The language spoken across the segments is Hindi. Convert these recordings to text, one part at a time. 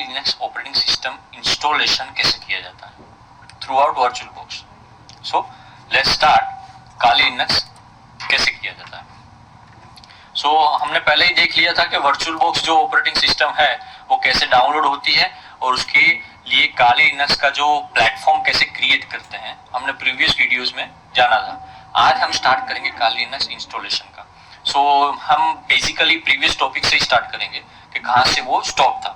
लिनक्स ऑपरेटिंग सिस्टम इंस्टॉलेशन कैसे किया जाता है through out virtual box. So let's start Kali Linux कैसे किया जाता है। सो हमने पहले ही देख लिया था कि वर्चुअल बॉक्स जो ऑपरेटिंग सिस्टम है वो कैसे डाउनलोड होती है और उसके लिए काली लिनक्स का जो प्लेटफॉर्म कैसे क्रिएट करते हैं हमने प्रीवियस वीडियोस में जाना था। आज हम स्टार्ट करेंगे काली लिनक्स इंस्टॉलेशन का। सो हम बेसिकली प्रीवियस टॉपिक से ही स्टार्ट करेंगे कि कहाँ से वो स्टॉप था।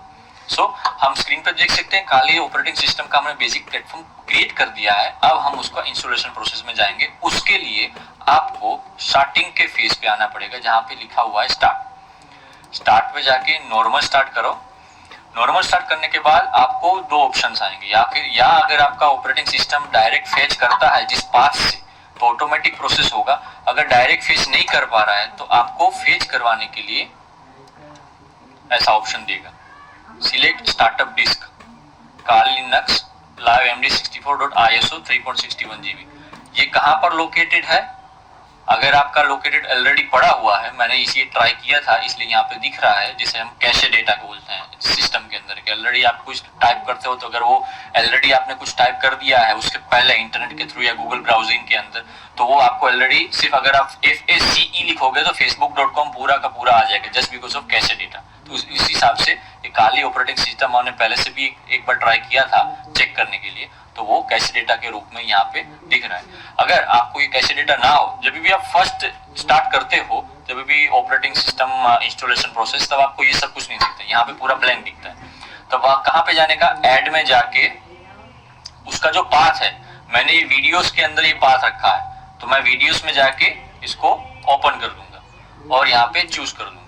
सो हम स्क्रीन पर देख सकते हैं काली ऑपरेटिंग सिस्टम का हमने बेसिक प्लेटफॉर्म क्रिएट कर दिया है। अब हम उसका इंस्टॉलेशन प्रोसेस में जाएंगे। उसके लिए आपको स्टार्टिंग के फेज पे आना पड़ेगा जहाँ पे लिखा हुआ है स्टार्ट। स्टार्ट पे जाके नॉर्मल स्टार्ट करो। नॉर्मल स्टार्ट करने के बाद आपको दो ऑप्शंस आएंगे, या अगर आपका ऑपरेटिंग सिस्टम डायरेक्ट फेच करता है जिस पाथ से तो ऑटोमेटिक प्रोसेस होगा। अगर डायरेक्ट फेच नहीं कर पा रहा है तो आपको फेच करवाने के लिए ऐसा ऑप्शन देगा, सिलेक्ट स्टार्टअप डिस्क काली लिनक्स लाइव md64.iso 3.61 GB। ये कहां पर लोकेटेड है? अगर आपका लोकेटेड ऑलरेडी पड़ा हुआ है, मैंने इसे ट्राई किया था इसलिए यहाँ पे दिख रहा है, जिसे हम कैशे डेटा बोलते हैं सिस्टम के अंदर के। ऑलरेडी आप कुछ टाइप करते हो तो अगर वो ऑलरेडी आपने कुछ टाइप कर दिया है उसके पहले इंटरनेट के थ्रू या गूगल ब्राउजिंग के अंदर, तो वो आपको ऑलरेडी सिर्फ अगर आप FACE लिखोगे तो facebook.com पूरा का पूरा आ जाएगा just because of cache data. तो इस हिसाब से ये काली ऑपरेटिंग सिस्टम हमने पहले से भी एक बार ट्राई किया था चेक करने के लिए, तो वो कैशे डेटा के रूप में यहाँ पे दिख रहा है। अगर आपको ये कैशे डेटा ना हो, जब भी आप फर्स्ट स्टार्ट करते हो, जब भी ऑपरेटिंग सिस्टम इंस्टॉलेशन प्रोसेस, तब आपको ये सब कुछ नहीं दिखता, यहाँ पे पूरा ब्लैंक दिखता है। तब कहाँ पे जाने का? ऐड में जाके उसका जो पाथ है, मैंने ये वीडियोस के अंदर ये पाथ रखा है तो मैं वीडियोस में जाके इसको ओपन कर दूंगा और यहाँ पे चूज कर दूंगा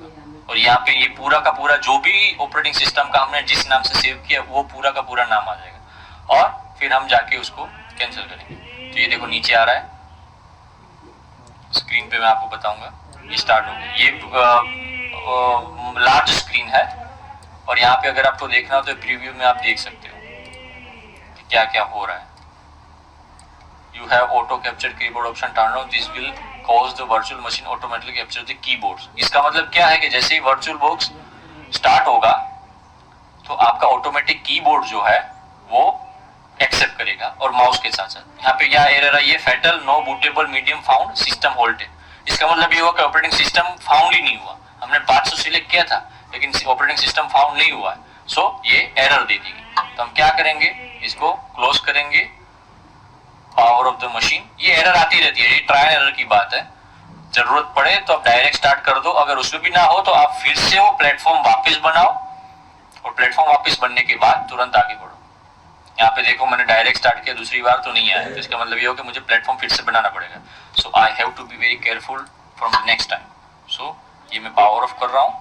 और यहाँ पे ये पूरा का पूरा जो भी ऑपरेटिंग सिस्टम का हमने जिस नाम से सेव किया वो पूरा का पूरा नाम आ जाएगा और फिर हम जाके उसको कैंसिल करेंगे। तो ये देखो नीचे आ रहा है स्क्रीन पे, मैं आपको बताऊंगा ये स्टार्ट हो गया। ये लार्ज स्क्रीन है और यहाँ पे अगर आपको देखना हो तो प्रीव्यू में आप देख सकते हो कि क्या क्या हो रहा है। You have auto capture keyboard option turned on. This will cause the virtual machine automatically capture the keyboards. इसका मतलब क्या है कि जैसे ही वर्चुअल बॉक्स स्टार्ट होगा तो आपका ऑटोमेटिक कीबोर्ड जो है वो एक्सेप्ट करेगा और माउस के साथ साथ। यहाँ पे क्या एरर है? ये fatal no bootable medium found system halted. इसका मतलब ये हुआ कि ऑपरेटिंग सिस्टम फाउंड ही नहीं हुआ। हमने 500 सिलेक्ट किया था लेकिन ऑपरेटिंग सिस्टम फाउंड नहीं हुआ है, सो ये एरर दे देगी। तो हम क्या करेंगे? इसको क्लोज करेंगे, पावर ऑफ द मशीन। ये एरर आती रहती है, ये ट्रायल एरर की बात है। जरूरत पड़े तो आप डायरेक्ट स्टार्ट कर दो, अगर उसमें भी ना हो तो आप फिर से वो प्लेटफॉर्म वापस बनाओ और प्लेटफॉर्म वापस बनने के बाद तुरंत आगे बढ़ो। यहाँ पे देखो मैंने डायरेक्ट स्टार्ट किया, दूसरी बार तो नहीं आया, तो इसका मतलब ये हो कि मुझे प्लेटफॉर्म फिर से बनाना पड़ेगा। So I have to be very careful from the next time. So ये मैं पावर ऑफ कर रहा हूँ,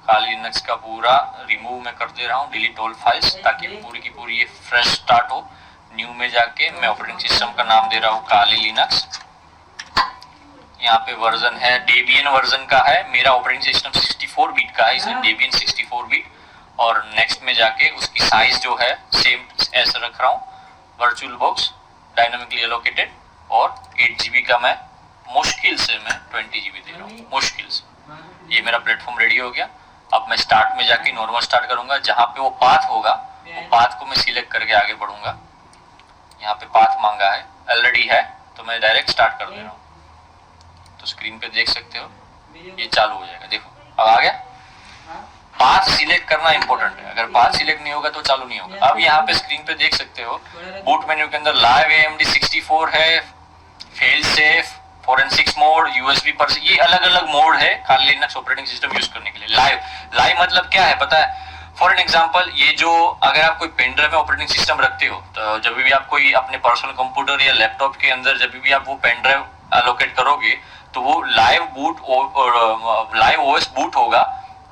काली लिनक्स का पूरा रिमूव मैं कर दे रहा हूँ, डिलीट ऑल फाइल्स, ताकि पूरी की पूरी ये फ्रेश स्टार्ट हो। न्यू में जाके मैं ऑपरेटिंग सिस्टम का नाम दे रहा हूँ काली लिनक्स। यहाँ पे वर्जन है डेबियन वर्जन का है, मेरा ऑपरेटिंग सिस्टम 64 बिट का है, इसलिए डेबियन 64 बिट। और नेक्स्ट में जाके उसकी साइज जो है सेम ऐसे रख रहा हूँ। वर्चुअल बॉक्स डायनामिकली एलोकेटेड और 8 GB का मैं मुश्किल से मैं 20 GB दे रहा हूँ, मुश्किल से। ये मेरा प्लेटफॉर्म रेडी हो गया। अब मैं स्टार्ट में जाके नॉर्मल स्टार्ट करूंगा, जहाँ पे वो पाथ होगा वो पाथ को मैं सिलेक्ट करके आगे बढ़ूंगा। यहाँ पे पाथ मांगा है, ऑलरेडी है, तो मैं डायरेक्ट स्टार्ट कर दे रहा हूँ। तो स्क्रीन पे देख सकते हो ये चालू हो जाएगा। देखो अब आ गया। पाथ सिलेक्ट करना इंपॉर्टेंट है, अगर पाथ सिलेक्ट नहीं होगा तो चालू नहीं होगा। अब यहाँ पे स्क्रीन पे देख सकते हो बूट मेन्यू के अंदर लाइव AMD64 है, fail safe, forensics mode, USB पर, ये अलग अलग मोड है काली लिनक्स ऑपरेटिंग सिस्टम यूज करने के लिए। लाइव मतलब क्या है पता है? फॉर एन एग्जाम्पल, ये जो अगर आप कोई पेन ड्राइव में ऑपरेटिंग सिस्टम रखते हो तो जब भी आप कोई अपने पर्सनल कंप्यूटर या लैपटॉप के अंदर जब भी आप वो पेन ड्राइव एलोकेट करोगे तो वो लाइव OS बूट होगा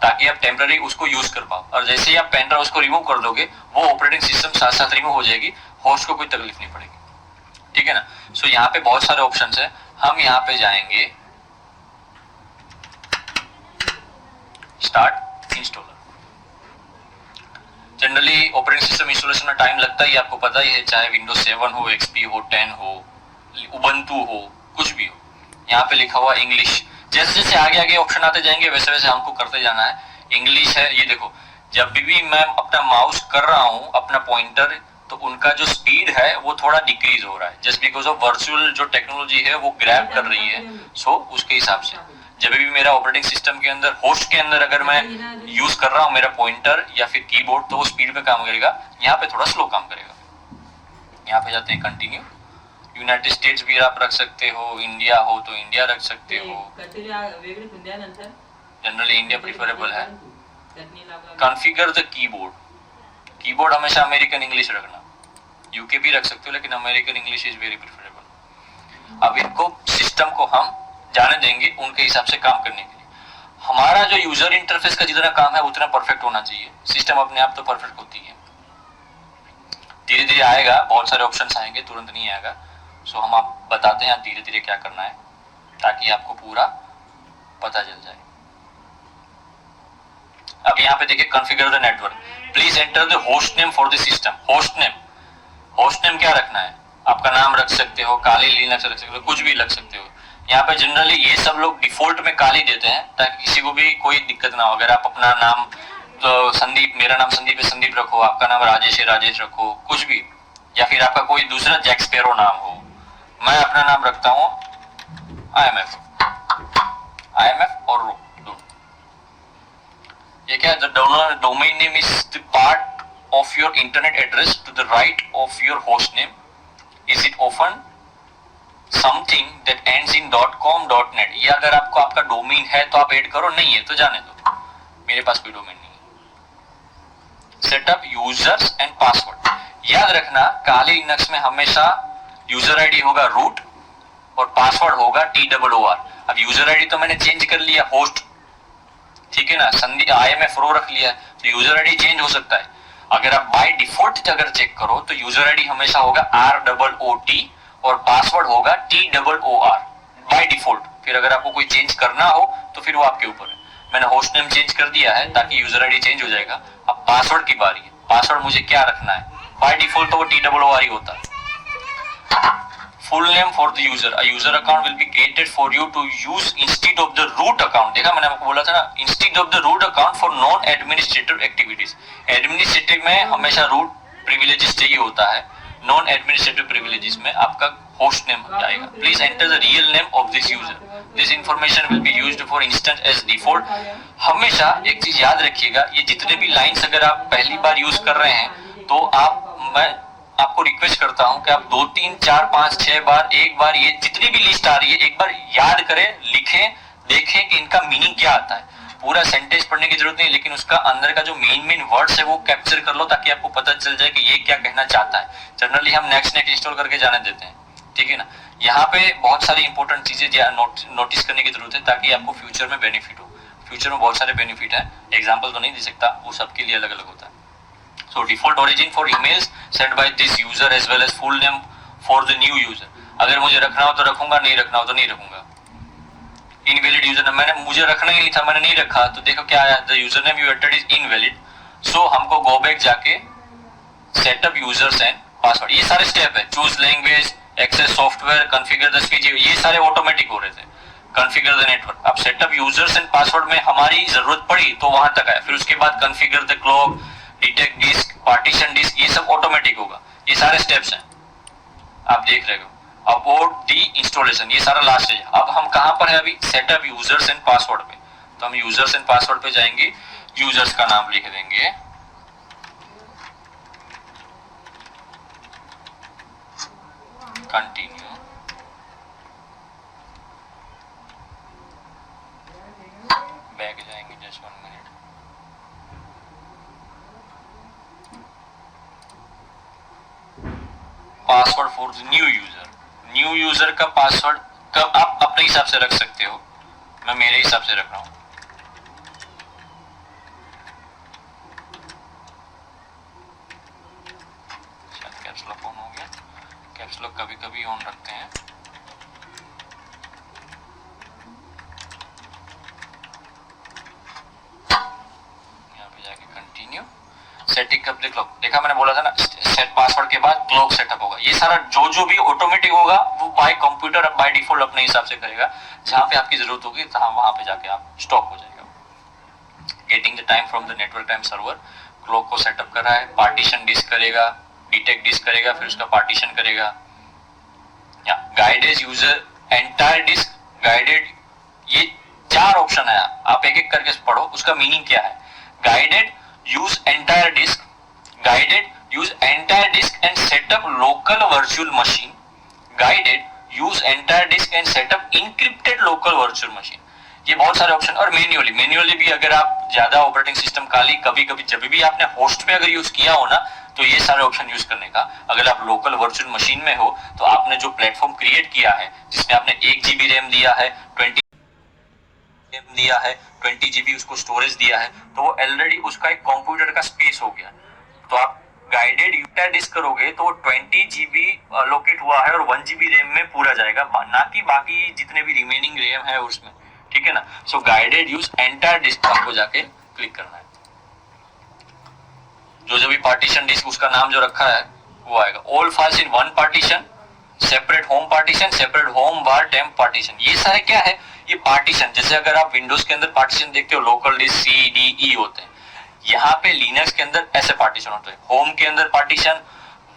ताकि आप टेम्पररी उसको यूज कर पाओ। और जैसे ही आप पेन ड्राइव उसको रिमूव कर दोगे वो ऑपरेटिंग सिस्टम साथ साथ रिमूव हो जाएगी, होस्ट को कोई तकलीफ नहीं पड़ेगी। ठीक है ना? सो यहाँ पे बहुत सारे ऑप्शन है। हम यहाँ पे जाएंगे start installer. Generally operating system installation में टाइम लगता ही आपको पता ही है, चाहे विंडोज 7 हो, XP हो, 10 हो, उबंटू हो, कुछ भी हो। यहाँ पे लिखा हुआ इंग्लिश। जैसे जैसे आगे आगे ऑप्शन आते जाएंगे वैसे वैसे हमको करते जाना है। इंग्लिश है, ये देखो जब भी मैं अपना माउस कर रहा हूं अपना पॉइंटर, तो उनका जो स्पीड है वो थोड़ा डिक्रीज हो रहा है, जस्ट बिकॉज ऑफ वर्चुअल जो टेक्नोलॉजी है वो ग्रैब कर रही है। सो उसके हिसाब से जब भी मेरा ऑपरेटिंग सिस्टम के अंदर, होस्ट के अंदर अगर मैं यूज कर रहा हूँ मेरा पॉइंटर या फिर कीबोर्ड, तो वो स्पीड में काम करेगा, यहाँ पे थोड़ा स्लो काम करेगा। यहाँ पे जाते हैं कंटिन्यू। यूनाइटेड स्टेट्स भी आप रख सकते हो, इंडिया हो तो इंडिया रख सकते हो, जनरली इंडिया प्रिफरेबल है। कॉन्फ़िगर द कीबोर्ड, कीबोर्ड हमेशा अमेरिकन इंग्लिश रखना, यूके भी रख सकते हो लेकिन American English is very preferable. अब इनको सिस्टम को हम जाने देंगे उनके हिसाब से काम करने के लिए। हमारा जो यूजर इंटरफेस का जितना काम है उतना परफेक्ट होना चाहिए, सिस्टम अपने आप तो परफेक्ट होती है, धीरे धीरे आएगा, बहुत सारे ऑप्शंस आएंगे, तुरंत नहीं आएगा। सो हम आप बताते हैं धीरे धीरे क्या करना है ताकि आपको पूरा पता चल जाए। अब यहाँ पे देखिए configure the network, please enter the host name for the system. Host name क्या रखना है, आपका नाम रख सकते हो, काली लिनक्स रख सकते हो, कुछ भी रख सकते हो। यहाँ पे जनरली ये सब लोग डिफॉल्ट में काली देते हैं ताकि किसी को भी कोई दिक्कत ना हो। अगर आप अपना नाम तो संदीप, मेरा नाम संदीप है, संदीप रखो, आपका नाम राजेश है, राजेश रखो, कुछ भी, या फिर आपका कोई दूसरा जैक स्पैरो नाम हो। मैं अपना नाम रखता हूँ IMF और रो। ये क्या है, the domain name is the part of your internet address to the right of your host name. Is it often something that ends in .com .net। ये अगर आपको आपका डोमेन है तो आप ऐड करो, नहीं है तो जाने दो, मेरे पास कोई डोमेन नहीं है। सेटअप यूजर्स एंड पासवर्ड, याद रखना काली लिनक्स में हमेशा यूजर आईडी होगा रूट और पासवर्ड होगा TOOR। अब यूजर आईडी तो मैंने चेंज कर लिया होस्ट, ठीक है ना, IMF रो रख लिया, तो यूजर आईडी चेंज हो सकता है। अगर आप बाय डिफॉल्ट अगर चेक करो तो यूजर आईडी हमेशा होगा ROOT और पासवर्ड होगा TOOR बाय डिफॉल्ट। फिर अगर आपको कोई चेंज करना हो तो फिर वो आपके ऊपर है। मैंने होस्ट नेम चेंज कर दिया है ताकि यूजर आईडी चेंज हो जाएगा। अब पासवर्ड की बारी है, पासवर्ड मुझे क्या रखना है, बाय डिफॉल्ट तो वो TOOR ही होता है। Full name for the user, a user account will be created for you to use instead of the root account। देखा मैंने आपको बोला था ना, instead of the root account for non administrative activities। Administrative में हमेशा रूट प्रिविलेजेस चाहिए होता है, नॉन एडमिनिस्ट्रेटिव प्रिविलेजेस में आपका होस्ट नेम जाएगा। Please enter the real name of this user, this information will be used for instance as default. हमेशा एक चीज याद रखिएगा, ये जितने भी लाइंस अगर आप पहली बार यूज कर रहे हैं तो मैं आपको रिक्वेस्ट करता हूं कि आप 2 3 4 5 6 बार, एक बार ये जितनी भी लिस्ट आ रही है एक बार याद करें, लिखें, देखें कि इनका मीनिंग क्या आता है। पूरा सेंटेंस पढ़ने की जरूरत नहीं, लेकिन उसका अंदर का जो मेन वर्ड्स है वो कैप्चर कर लो ताकि आपको पता चल जाए कि ये क्या कहना चाहता है। जनरली हम नेक्स्ट इंस्टॉल करके जाने देते हैं, ठीक है ना। यहाँ पे बहुत सारी इंपॉर्टेंट चीजें नोटिस करने की जरूरत है ताकि आपको फ्यूचर में बेनिफिट हो। फ्यूचर में बहुत सारे बेनिफिट है, एग्जाम्पल तो नहीं दे सकता, वो सबके लिए अलग अलग होता है। So default origin for emails sent by this user as well as full name for the new user। अगर मुझे रखना हो तो रखूंगा, नहीं रखना हो तो नहीं रखूंगा। इनवैलिड यूजर नेम, मैंने मुझे रखना ही नहीं था, मैंने नहीं रखा, तो देखो क्या आया, the user name you entered is invalid. So हमको गो बैक जाके सेटअप यूजर्स एंड पासवर्ड, ये सारे स्टेप है, choose language, access software, configure the speech, ये सारे ऑटोमेटिक हो रहे थे। कॉन्फ़िगर द नेटवर्क, अब सेटअप यूजर्स एंड पासवर्ड में हमारी जरूरत पड़ी तो वहां तक आया। फिर उसके बाद configure the clock, detect disk, partition disk, ये सब ऑटोमेटिक होगा। ये सारे स्टेप्स हैं, आप देख रहे हो। अबाउट दी इंस्टॉलेशन, ये सारा लास्ट है। अब हम कहां पर है अभी, सेटअप यूजर्स एंड पासवर्ड पे, तो हम यूजर्स एंड पासवर्ड पे जाएंगे, यूजर्स का नाम लिख देंगे कंटिन्यू, बैक जाएंगे just 1 minute. Password for the new user, new user का पासवर्ड कब आप अपने हिसाब से रख सकते हो, मैं मेरे हिसाब से रख रहा हूं। शायद कैप्स लॉक ऑन हो गया, कैप्स लॉक कभी कभी ऑन रखते हैं। यहाँ पे जाके continue, setting up the clock, देखा मैंने बोला था ना, सेट पासवर्ड के बाद क्लॉक सेटअप होगा। ये सारा जो भी ऑटोमेटिक होगा वो बाय कंप्यूटर बाय डिफॉल्ट अपने हिसाब से करेगा। जहां पे आपकी जरूरत होगी वहां पे जाके आप स्टॉप हो जाएगा। Getting the time from the network time server, clock को सेटअप कर रहा है, पार्टीशन डिस्क करेगा, डिटेक्ट डिस्क करेगा, फिर उसका पार्टीशन करेगा। या guided user entire disk, guided, ये 4 ऑप्शन है, आप एक एक करके पढ़ो उसका मीनिंग क्या है। Guided use entire disk, guided use entire disk and setup local virtual machine, guided use entire disk and setup encrypted local virtual machine. ये बहुत सारे ऑप्शन। और मैन्युअली भी अगर आप ज्यादा ऑपरेटिंग सिस्टम खाली कभी कभी जब भी आपने होस्ट पे अगर यूज किया हो ना, तो ये सारे ऑप्शन यूज करने का। अगर आप लोकल वर्चुअल मशीन में हो तो आपने जो प्लेटफॉर्म क्रिएट किया है जिसमें आपने 1 GB रैम दिया है, 20 दिया है, 20 GB उसको स्टोरेज दिया है, तो वो ऑलरेडी उसका एक कंप्यूटर का स्पेस हो गया। तो आप गाइडेड यूटिलाइज डिस्क करोगे तो 20 GB अलोकेट हुआ है और 1 GB रैम में पूरा जाएगा, ना कि बाकी जितने भी रिमेनिंग रैम है उसमें, ठीक है ना। सो गाइडेड यूज एंटायर डिस्क आपको जाके क्लिक करना है। जो भी पार्टीशन डिस्क उसका नाम जो रखा है वो आएगा। All files in one partition, separate home partition, separate home bar temp partition, ये सारे क्या है, ये पार्टीशन। जैसे अगर आप विंडोज के अंदर पार्टीशन देखते हो, local disk C D E होते हैं, यहाँ पे लिनक्स के अंदर ऐसे पार्टीशन होते हैं। होम के अंदर पार्टीशन,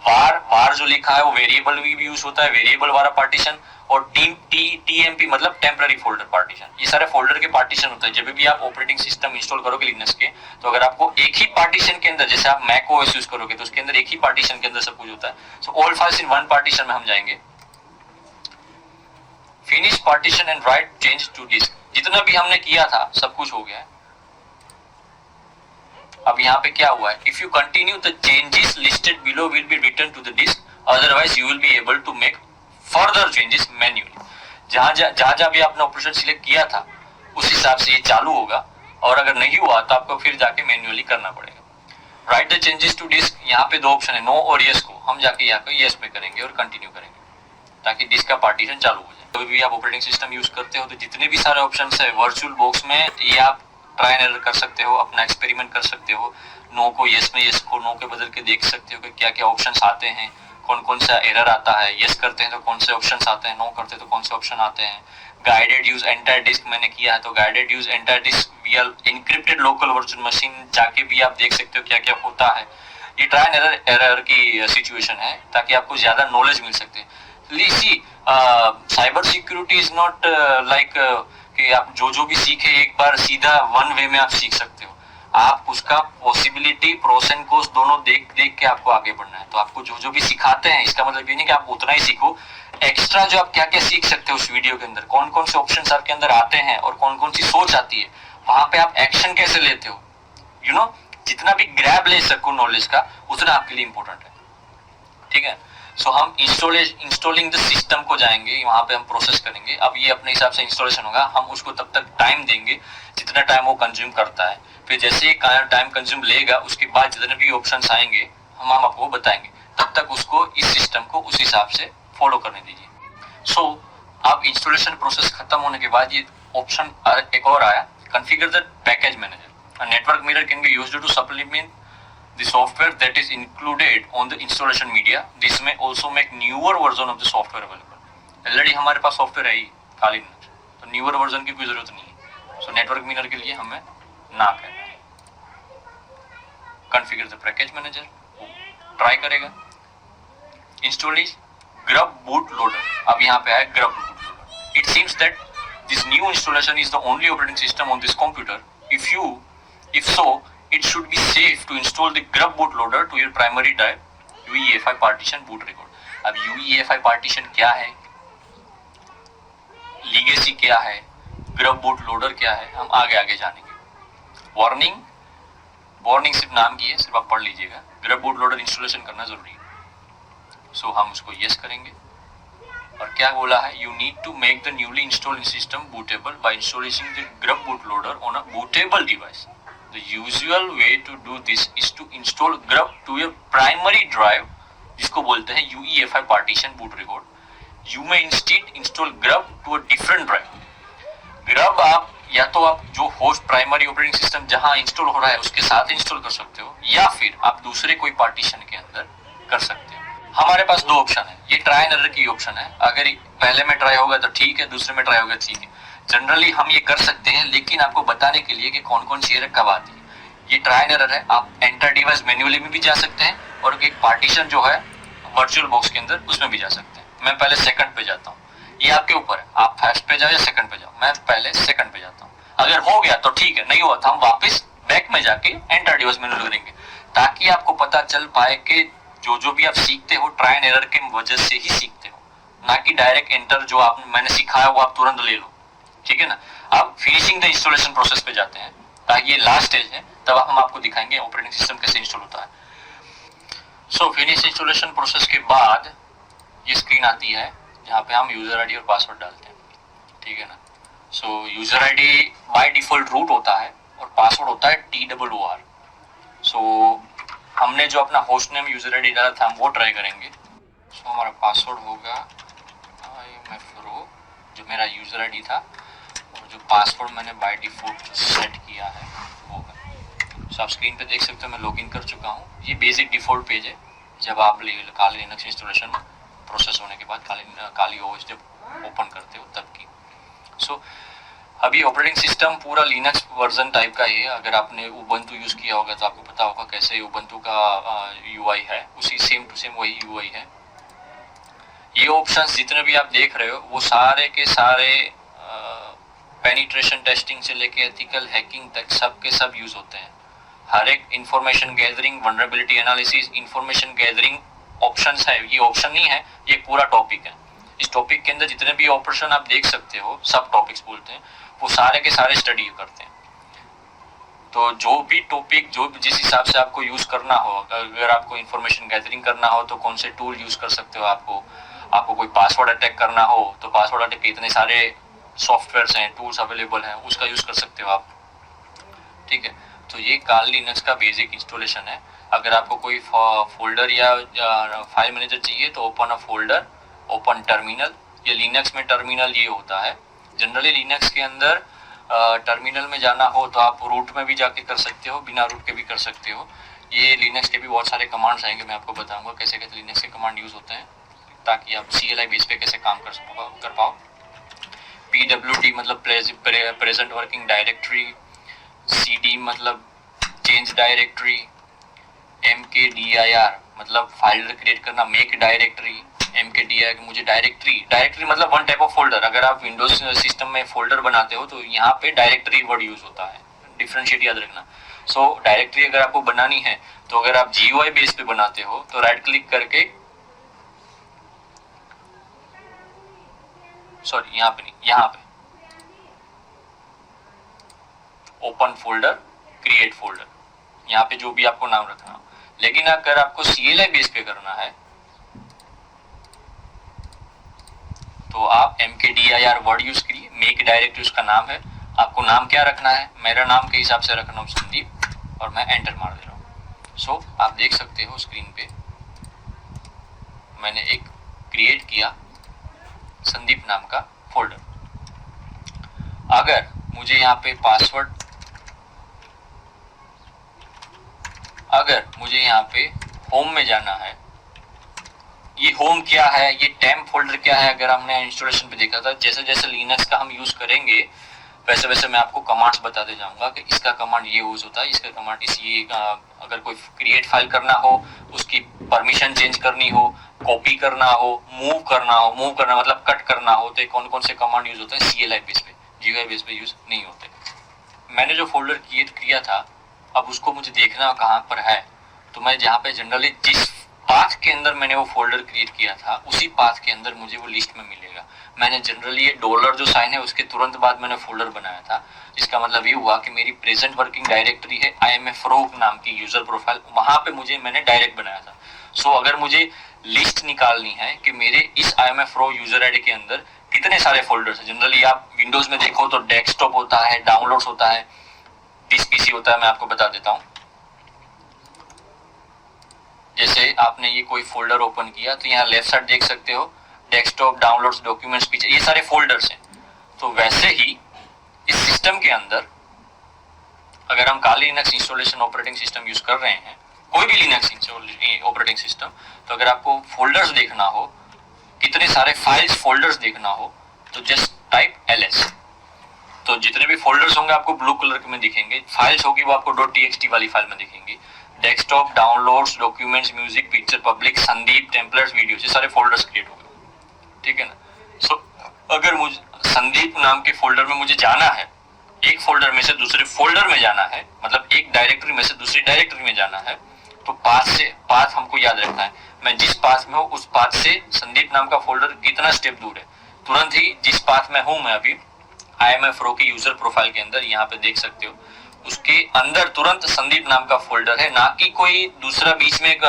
वार जो लिखा है वो वेरिएबल भी यूज होता है, वेरिएबल वाला पार्टीशन, और TMP मतलब टेम्पररी फोल्डर पार्टीशन। ये सारे फोल्डर के पार्टीशन होते हैं। जब भी आप ऑपरेटिंग सिस्टम इंस्टॉल करोगे लिनक्स के, तो अगर आपको एक ही पार्टीशन के अंदर, जैसे आप मैक ओएस यूज करोगे तो उसके अंदर एक ही पार्टीशन के अंदर सब कुछ होता है। So all files in one partition में हम जाएंगे। Finish partition and write changes to disk, जितना भी हमने किया था सब कुछ हो गया है। अब यहाँ पे क्या हुआ है, if you continue the changes listed below will be return to the disk, otherwise you will be able to make further changes manually. जहां भी आपने ऑपरेशन सिलेक्ट किया था उस हिसाब से ये चालू होगा, और अगर नहीं हुआ तो आपको फिर जाके मैन्युअली करना पड़ेगा। Write the changes to disk, यहाँ पे 2 ऑप्शन है, नो और यस को हम जाके यहाँ पे यस पे करेंगे और कंटिन्यू करेंगे ताकि डिस्क का पार्टीशन चालू हो जाए। कभी भी आप ऑपरेटिंग सिस्टम यूज करते हो तो जितने भी सारे ऑप्शन है वर्चुअल बॉक्स में, ये आप ट्राई एंड एरर कर सकते हो, अपना एक्सपेरिमेंट कर सकते हो। नो को यस में, यस को नो के बदल के देख सकते हो कि क्या क्या ऑप्शंस आते हैं, कौन कौन सा एरर आता है। यस करते हैं तो कौन से ऑप्शंस आते हैं, नो करते हैं तो कौन से ऑप्शन आते हैं। गाइडेड यूज एंटायर डिस्क मैंने किया है, तो गाइडेड यूज एंटायर डिस्क विया इंक्रिप्टेड लोकल वर्चुअल मशीन, जाके भी आप देख सकते हो क्या क्या होता है। ये ट्राई एंड एरर की सिचुएशन है ताकि आपको ज्यादा नॉलेज मिल सकते हैं। Cyber security is not like कि आप जो भी सीखे एक बार सीधा वन वे में आप सीख सकते हो। आप उसका पॉसिबिलिटी, प्रोस एंड कॉन्स दोनों देख के आपको आगे बढ़ना है। तो आपको जो भी सिखाते हैं इसका मतलब ये नहीं कि आप उतना ही सीखो, एक्स्ट्रा जो आप क्या क्या सीख सकते हो उस वीडियो के अंदर, कौन कौन से ऑप्शंस आपके अंदर आते हैं और कौन कौन सी सोच आती है, वहां पे आप एक्शन कैसे लेते हो, यू नो, जितना भी ग्रैब ले सको नॉलेज का उतना आपके लिए इंपॉर्टेंट है, ठीक है। सो हम इंस्टॉलिंग द सिस्टम को जाएंगे, वहां पे हम प्रोसेस करेंगे। अब ये अपने हिसाब से इंस्टॉलेशन होगा, हम उसको तब तक टाइम देंगे जितना टाइम वो कंज्यूम करता है। फिर जैसे ही टाइम कंज्यूम लेगा उसके बाद जितने भी ऑप्शंस आएंगे हम आपको बताएंगे, तब तक उसको इस सिस्टम को उस हिसाब से फॉलो करने दीजिए। सो अब इंस्टॉलेशन प्रोसेस खत्म होने के बाद ये ऑप्शन एक और आया, configure the package manager. A network mirror can be used to supplement the software that is included on the installation media. This may also make newer version of the software available. Already हमारे पास सॉफ्टवेयर है ही खाली, तो न्यूअर वर्जन की कोई जरूरत नहीं है। सो नेटवर्क मिरर के लिए हमें ना कहना है। Configure the package manager, try करेगा। Install is grub boot loader, अब यहाँ पे है grub boot loader. It seems that this new installation is the only operating system on this computer. If so, it should be safe to install the grub bootloader to your primary drive UEFI partition boot record. अब UEFI partition क्या है, legacy क्या है, grub bootloader क्या है, हम आगे जानेंगे। वार्निंग सिर्फ नाम की है, सिर्फ आप पढ़ लीजिएगा। grub bootloader इंस्टॉलेशन करना जरूरी है। सो हम उसको यस करेंगे। और क्या बोला है, you need to make the newly installed system bootable by installing the grub bootloader on a bootable device. The usual way to do this is to install grub to your primary drive, जिसको बोलते हैं UEFI partition boot record. You may instead install grub to a different drive. grub आप या तो आप जो होस्ट प्राइमरी ऑपरेटिंग सिस्टम जहां इंस्टॉल हो रहा है उसके साथ इंस्टॉल कर सकते हो, या फिर आप दूसरे कोई पार्टीशन के अंदर कर सकते हो। हमारे पास 2 ऑप्शन है, ये ट्राई एंड एरर की ऑप्शन है। अगर पहले में ट्राई होगा तो ठीक है, दूसरे में ट्राई होगा ठीक है। जनरली हम ये कर सकते हैं, लेकिन आपको बताने के लिए कि कौन कौन सी एरर कब आती है। ये ट्राई एंड एरर है। आप एंटर डिवाइस मैन्युअली में भी जा सकते हैं और एक पार्टीशन जो है वर्चुअल बॉक्स के अंदर उसमें भी जा सकते हैं। मैं पहले सेकंड पे जाता हूँ, ये आपके ऊपर है, आप फर्स्ट पे जाओ या सेकंड पे जाओ। मैं पहले सेकंड पे जाता हूँ। अगर हो गया तो ठीक है, नहीं हुआ तो हम वापस बैक में जाके एंटर डिवाइस मैन्युअल करेंगे, ताकि आपको पता चल पाए कि जो भी आप सीखते हो ट्राई एंड एरर के वजह से ही सीखते हो, ना कि डायरेक्ट एंटर जो आप मैंने सिखाया वो आप तुरंत ले लो। ठीक है ना। अब फिनिशिंग द इंस्टॉलेशन प्रोसेस पे जाते हैं, ताकि ये लास्ट स्टेज है, तब हम आपको दिखाएंगे ऑपरेटिंग सिस्टम कैसे इंस्टॉल होता है। सो फिनिश इंस्टॉलेशन प्रोसेस के बाद ये स्क्रीन आती है जहाँ पे हम यूजर आईडी और पासवर्ड डालते हैं। ठीक है ना। So user ID by default root होता है और पासवर्ड होता है TOOR। सो हमने जो अपना होस्ट नेम यूजर आईडी डाला था हम वो ट्राई करेंगे। सो हमारा पासवर्ड होगा IMFRO, जो मेरा यूजर आईडी था, और जो पासवर्ड मैंने बाय डिफॉल्ट सेट किया है वो है। सो आप स्क्रीन पे देख सकते हो मैं लॉगिन कर चुका हूँ। ये बेसिक डिफॉल्ट पेज है जब आप काली लिनक्स इंस्टॉलेशन प्रोसेस होने के बाद काली ओएस जब ओपन करते हो तब की। सो अभी ऑपरेटिंग सिस्टम पूरा लिनक्स वर्जन टाइप का ही है। अगर आपने उबंटू यूज किया होगा तो आपको पता होगा कैसे उबंटू का UI है, उसी सेम टू सेम वही UI है। ये ऑप्शंस जितने भी आप देख रहे हो वो सारे के सारे पेनिट्रेशन टेस्टिंग से लेके एथिकल हैकिंग तक सब के सब यूज होते हैं। हर एक information gathering, vulnerability analysis, information gathering options है। ये ऑप्शन नहीं है, ये पूरा टॉपिक है। इस टॉपिक के अंदर जितने भी ऑपरेशन आप देख सकते हो, सब टॉपिक्स बोलते हैं, वो सारे के सारे स्टडी करते हैं। तो जो भी टॉपिक जो जिस हिसाब से आपको यूज करना हो, अगर आपको इंफॉर्मेशन गैदरिंग करना हो तो कौन से टूल यूज कर सकते हो, आपको कोई पासवर्ड अटैक करना हो तो पासवर्ड अटैक के इतने सारे सॉफ्टवेयर्स हैं, टूल्स अवेलेबल हैं, उसका यूज कर सकते हो आप। ठीक है। तो ये काली लिनक्स का बेसिक इंस्टॉलेशन है। अगर आपको कोई फोल्डर या फाइल मैनेजर चाहिए तो open a folder, open terminal. ये लिनक्स में टर्मिनल ये होता है। जनरली लिनक्स के अंदर टर्मिनल में जाना हो तो आप रूट में भी जाके कर सकते हो, बिना रूट के भी कर सकते हो। ये लिनक्स के भी बहुत सारे कमांड्स आएंगे, मैं आपको बताऊंगा कैसे कैसे लिनक्स के कमांड यूज होते हैं, ताकि आप CLI बेस पे कैसे काम कर पाओ। PWD मतलब प्रेजेंट वर्किंग डायरेक्टरी, CD मतलब चेंज डायरेक्टरी, MKDIR मतलब फाइल क्रिएट करना, मेक डायरेक्टरी, MKDIR मुझे डायरेक्टरी मतलब वन टाइप ऑफ फोल्डर। अगर आप विंडोज सिस्टम में फोल्डर बनाते हो तो यहाँ पे डायरेक्टरी वर्ड यूज होता है, डिफरेंशिएट याद रखना। सो डायरेक्टरी अगर आपको बनानी है तो अगर आप GUI बेस पे बनाते हो तो राइट क्लिक करके, सॉरी यहाँ पे नहीं, यहाँ पे ओपन फोल्डर, क्रिएट फोल्डर, यहाँ पे जो भी आपको नाम रखना। लेकिन अगर आपको CLI बेस पे करना है तो आप MKDIR वर्ड यूज करिए, मेक डायरेक्टरी उसका नाम है। आपको नाम क्या रखना है, मेरा नाम के हिसाब से रखना हूँ संदीप, और मैं एंटर मार दे रहा हूँ। सो आप देख सकते हो स्क्रीन पे मैंने एक क्रिएट किया संदीप नाम का फोल्डर। अगर मुझे यहाँ पे पासवर्ड, अगर मुझे यहाँ पे होम में जाना है, ये होम क्या है, ये टेम्प फोल्डर क्या है, अगर हमने इंस्टॉलेशन पे देखा था, जैसे जैसे लिनक्स का हम यूज करेंगे वैसे वैसे मैं आपको कमांड्स बताते जाऊंगा कि इसका कमांड ये यूज होता है, इसका कमांड ये अगर कोई क्रिएट फाइल करना हो, उसकी परमिशन चेंज करनी हो, कॉपी करना हो, मूव करना मतलब कट करना हो, तो कौन कौन से कमांड यूज होते हैं CLI बेस पे, GUI बेस पे यूज नहीं होते। मैंने जो फोल्डर क्रिएट किया था अब उसको मुझे देखना कहाँ पर है, तो मैं जहाँ पे जनरली जिस पाथ के अंदर मैंने वो फोल्डर क्रिएट किया था उसी पाथ के अंदर मुझे वो लिस्ट में मिलेगा। मैंने जनरली ये डॉलर जो साइन है उसके तुरंत बाद मैंने फोल्डर बनाया था, इसका मतलब ये हुआ कि मेरी प्रेजेंट वर्किंग डायरेक्टरी है IMFRO नाम की यूजर प्रोफाइल, वहां पे मुझे मैंने डायरेक्ट बनाया था। सो अगर मुझे लिस्ट निकालनी है कि मेरे इस IMFRO यूजर आईडी के अंदर कितने सारे फोल्डर्स हैं, जनरली आप विंडोज में देखो तो डेस्कटॉप होता है, डाउनलोड्स होता है, PC होता है, मैं आपको बता देता हूँ। जैसे आपने ये कोई फोल्डर ओपन किया तो यहाँ लेफ्ट साइड देख सकते हो डेस्कटॉप, डाउनलोड्स, डॉक्यूमेंट्स, पीछे ये सारे फोल्डर्स हैं। तो वैसे ही इस सिस्टम के अंदर अगर हम Kali Linux installation operating system use कर रहे हैं, कोई भी लिनक्स ऑपरेटिंग सिस्टम, तो अगर आपको फोल्डर्स देखना हो, कितने सारे फाइल्स फोल्डर्स देखना हो, तो जस्ट टाइप LS। तो जितने भी फोल्डर्स होंगे आपको ब्लू कलर में दिखेंगे, फाइल्स होगी वो आपको .txt वाली फाइल में दिखेंगी। Desktop, downloads, documents, music, picture, public, Sandeep, templates, videos, ये सारे फोल्डर्स क्रिएट हो गए, ठीक है ना। सो अगर मुझे संदीप नाम के फोल्डर में मुझे जाना है, एक फोल्डर में से दूसरे फोल्डर में जाना है, मतलब एक डायरेक्टरी में से दूसरी डायरेक्टरी में जाना है, तो पाथ हमको याद रखना है। मैं जिस पाथ में हूँ उस पाथ से संदीप नाम का फोल्डर कितना स्टेप दूर है। तुरंत ही जिस पाथ में हूँ मैं अभी IMF Pro की यूजर प्रोफाइल के अंदर, यहाँ पे देख सकते हो, उसके अंदर तुरंत संदीप नाम का फोल्डर है, ना कि कोई दूसरा बीच में एक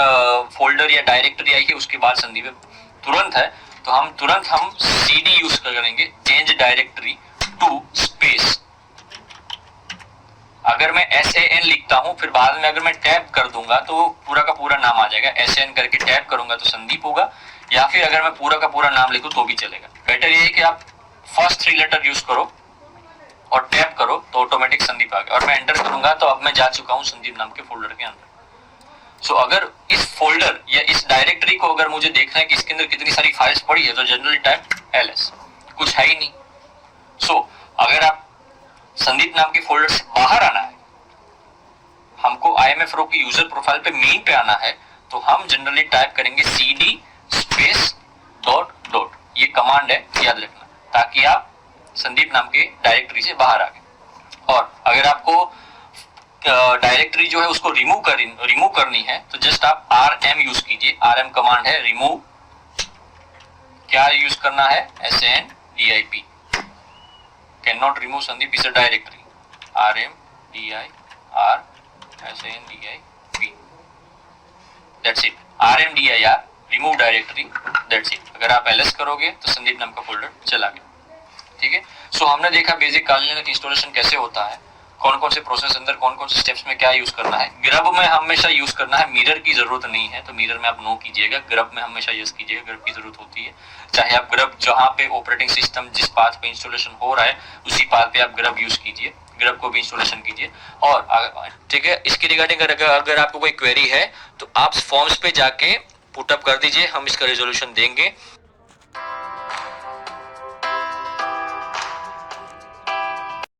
फोल्डर या डायरेक्टरी आई है उसके बाद संदीप तुरंत है। तो हम तुरंत CD यूज करेंगे, चेंज डायरेक्टरी टू स्पेस। अगर मैं SAN लिखता हूं फिर बाद में अगर मैं टैब कर दूंगा तो पूरा का पूरा नाम आ जाएगा। SAN करके टैब करूंगा तो संदीप होगा, या फिर अगर मैं पूरा का पूरा नाम लिखूं तो भी चलेगा। बेटर ये है कि आप फर्स्ट 3 लेटर यूज करो और टैब करो तो ऑटोमेटिक संदीप आ गया, और मैं एंटर करूंगा तो अब मैं जा चुका हूं संदीप नाम के फोल्डर के अंदर। सो अगर इस फोल्डर या इस डायरेक्टरी को अगर मुझे देखना है कि इसके अंदर कितनी सारी फाइल्स पड़ी है, तो जनरली टाइप LS, कुछ है ही नहीं। सो अगर आप संदीप नाम के फोल्डर से बाहर आना है, हमको IMF Pro की यूजर प्रोफाइल पे मेन पे आना है, तो हम जनरली टाइप करेंगे CD स्पेस डॉट। ये कमांड है, याद रखना, ताकि आप संदीप नाम के डायरेक्टरी से बाहर आ गए। और अगर आपको डायरेक्टरी जो है उसको रिमूव करनी है तो जस्ट आप RM यूज कीजिए। RM कमांड है रिमूव, क्या यूज करना है, SANDIP, can not remove Sandeep is a directory, RMDIR SANDIP, that's it, RMDIR remove directory, that's it. अगर आप LS करोगे तो संदीप नाम का फोल्डर चला गया, ठीक है। सो हमने देखा बेसिक काली लिनक्स इंस्टॉलेशन कैसे होता है, कौन कौन से प्रोसेस अंदर कौन कौन से स्टेप्स में क्या यूज करना है। ग्रब में हमेशा यूज करना है, मिरर की जरूरत नहीं है, तो मिरर में आप नो कीजिएगा, ग्रब में हमेशा यस कीजिएगा, ग्रब की जरूरत होती है। चाहे आप ग्रब जहाँ पे ऑपरेटिंग सिस्टम जिस पाथ पे इंस्टॉलेशन हो रहा है उसी पाथ पे आप ग्रब यूज कीजिए, ग्रब को भी इंस्टॉलेशन कीजिए। और ठीक है, इसके रिगार्डिंग अगर आपको कोई क्वेरी है तो आप फॉर्म्स पे जाके पुटअप कर दीजिए, हम इसका रेजोल्यूशन देंगे।